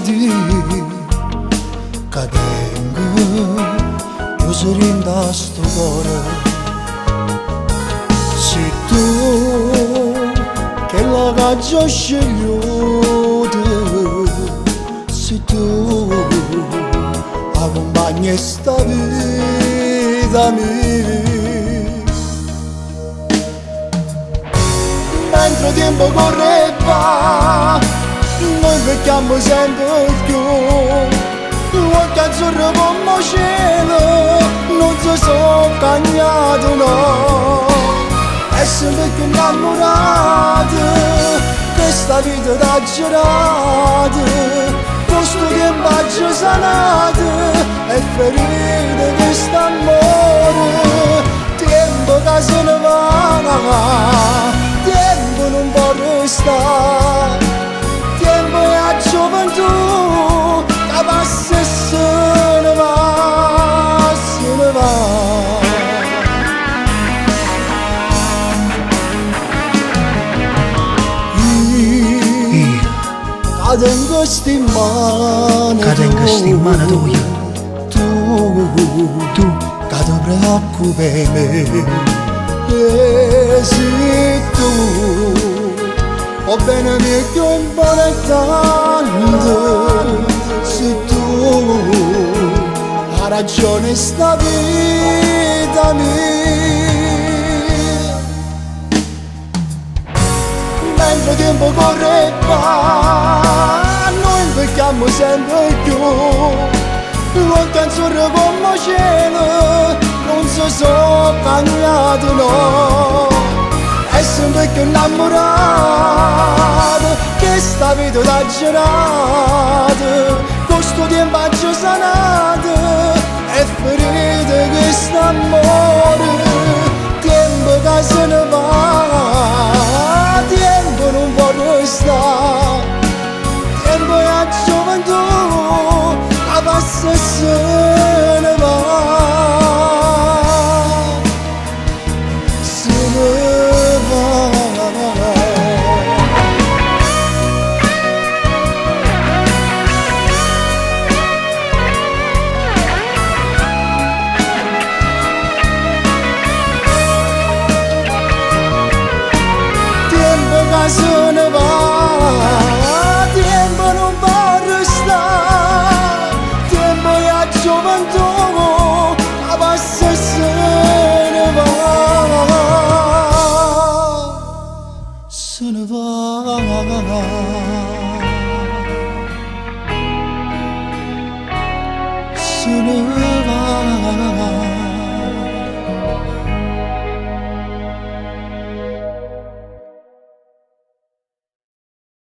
di cadengo chiusurinda sto cuore. Se tu che la caccia scegliuta, se tu accompagni sta vita mia, mentre il tempo corre e va, noi becchiamo sempre più. L'occhio azzurro come cielo, non si sono cagnato no. E sempre più innamorati, questa vita da girata, questo tempo ha sanato, e ferite quest'amore. Tempo che se ne va, tempo non può restare, tempo è a gioventù che passa e se ne va, se ne va. Cadengo stimana tua, tu che ti preoccupi me. E se tu o bene mi più importante, se tu hai ragione sta vita mia. Mentre il tempo corre e va, noi invecchiamo sempre più. L'occhio azzurro come cielo, non si sono cambiati no. E sempre più innamorato, che sta vita da girata, questo tempo ha sanato, e ferite quest'amore. Tempo che se ne va, tempo non può restare, tempo è a gioventù, a passa e se ne va. Se ne va, tempo non può restare, tempo è a gioventù, a passa e se ne va, se ne va, se ne va.